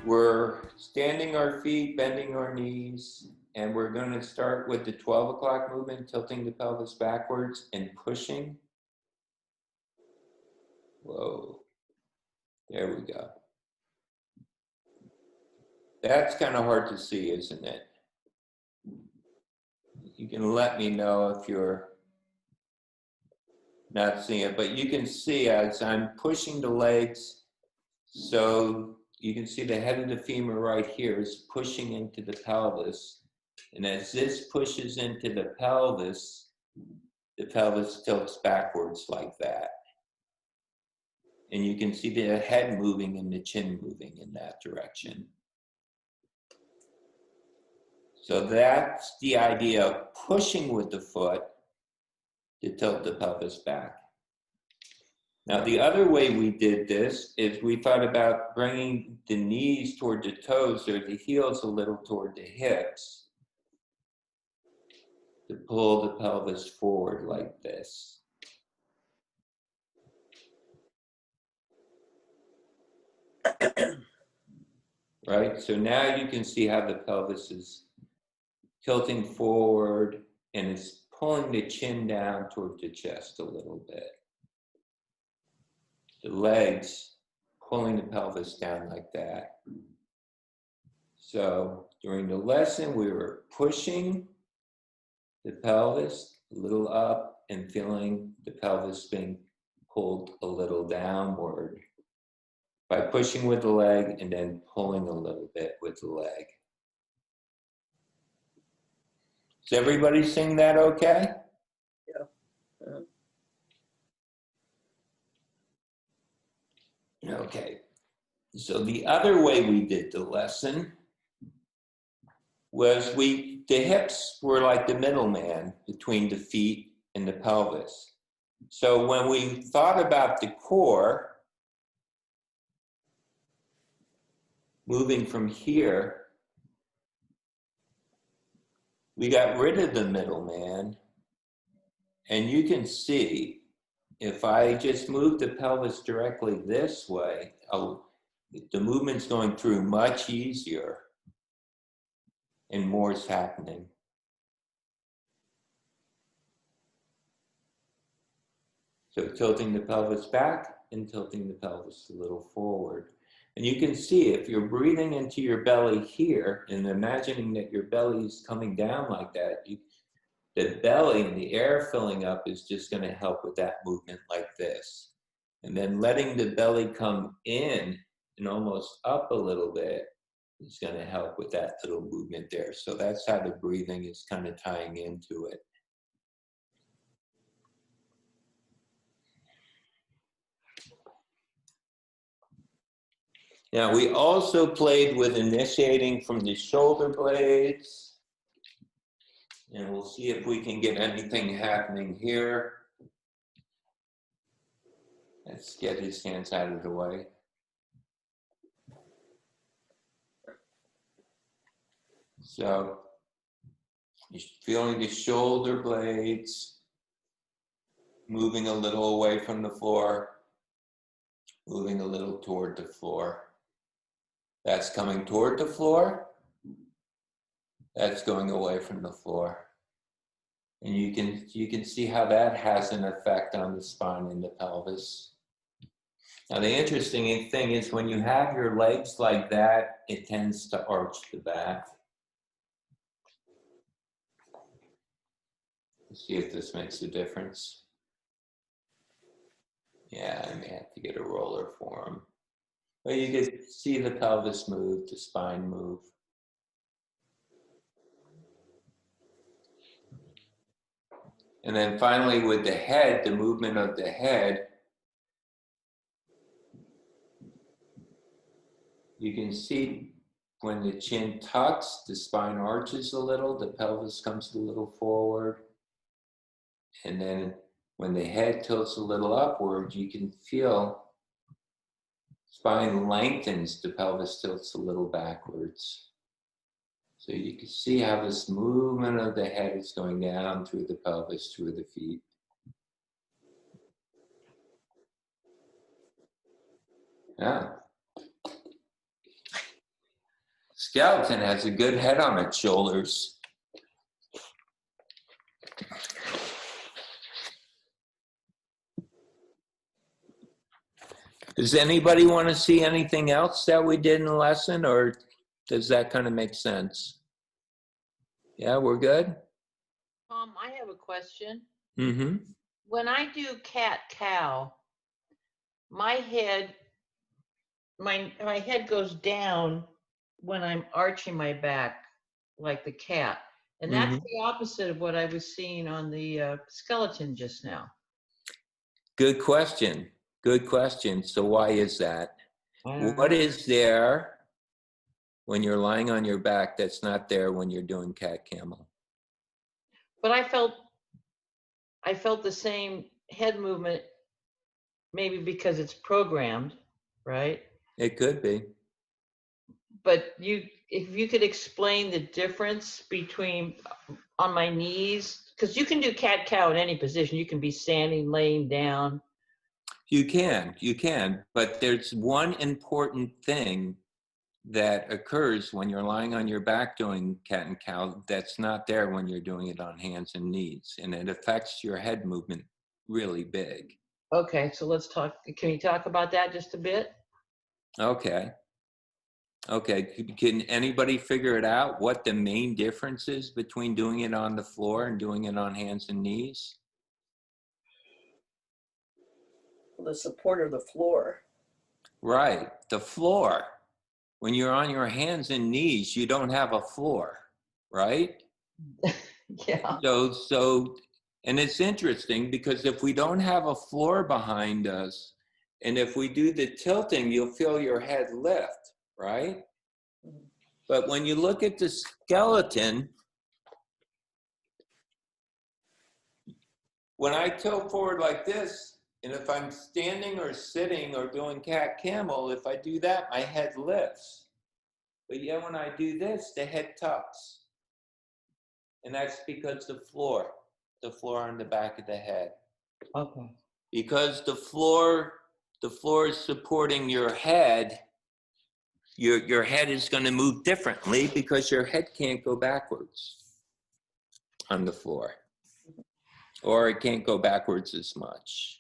We're standing our feet, bending our knees, and we're going to start with the 12 o'clock movement, tilting the pelvis backwards and pushing. Whoa. There we go. That's kind of hard to see, isn't it? You can let me know if you're not seeing it, but you can see as I'm pushing the legs, so you can see the head of the femur right here is pushing into the pelvis. And as this pushes into the pelvis tilts backwards like that. And you can see the head moving and the chin moving in that direction. So that's the idea of pushing with the foot to tilt the pelvis back. Now, the other way we did this is we thought about bringing the knees toward the toes or the heels a little toward the hips to pull the pelvis forward like this. Right? So now you can see how the pelvis is tilting forward and it's pulling the chin down toward the chest a little bit. The legs pulling the pelvis down like that. So during the lesson, we were pushing the pelvis a little up and feeling the pelvis being pulled a little downward by pushing with the leg and then pulling a little bit with the leg. Is everybody seeing that okay? Yeah. Okay. So the other way we did the lesson was the hips were like the middleman between the feet and the pelvis. So when we thought about the core, moving from here, we got rid of the middleman, and you can see if I just move the pelvis directly this way, the movement's going through much easier and more is happening. So tilting the pelvis back and tilting the pelvis a little forward. And you can see if you're breathing into your belly here and imagining that your belly is coming down like that, the belly and the air filling up is just going to help with that movement like this. And then letting the belly come in and almost up a little bit is going to help with that little movement there. So that's how the breathing is kind of tying into it. Now, we also played with initiating from the shoulder blades. And we'll see if we can get anything happening here. Let's get his hands out of the way. So, you're feeling the shoulder blades moving a little away from the floor, moving a little toward the floor. That's coming toward the floor. That's going away from the floor. And you can see how that has an effect on the spine and the pelvis. Now, the interesting thing is when you have your legs like that, it tends to arch the back. Let's see if this makes a difference. Yeah, I may have to get a roller for him. But you can see the pelvis move, the spine move. And then finally with the head, the movement of the head, you can see when the chin tucks, the spine arches a little, the pelvis comes a little forward. And then when the head tilts a little upward, you can feel spine lengthens, the pelvis tilts a little backwards. So you can see how this movement of the head is going down through the pelvis, through the feet. Yeah. skeleton has a good head on its shoulders. Does anybody want to see anything else that we did in the lesson, or does that kind of make sense? Yeah, we're good? Tom, I have a question. Mm-hmm. When I do cat-cow, my head goes down when I'm arching my back like the cat. And that's Mm-hmm. the opposite of what I was seeing on the skeleton just now. Good question. Good question. So why is that? I don't What know. is there when you're lying on your back that's not there when you're doing cat camel? But I felt the same head movement, maybe because it's programmed, right? It could be. But if you could explain the difference between on my knees, because you can do cat cow in any position. You can be standing, laying down. You can, but there's one important thing that occurs when you're lying on your back doing cat and cow that's not there when you're doing it on hands and knees, and it affects your head movement really big. Okay, so let's talk. Can you talk about that just a bit? Okay. Can anybody figure it out what the main difference is between doing it on the floor and doing it on hands and knees? The support of the floor. Right, the floor. When you're on your hands and knees, you don't have a floor, right? Yeah. So, and it's interesting because if we don't have a floor behind us, and if we do the tilting, you'll feel your head lift, right? But when you look at the skeleton, when I tilt forward like this, and if I'm standing or sitting or doing cat camel, if I do that, my head lifts. But yet when I do this, the head tucks. And that's because the floor on the back of the head. Okay. Because the floor is supporting your head, your head is going to move differently because your head can't go backwards on the floor. Or it can't go backwards as much.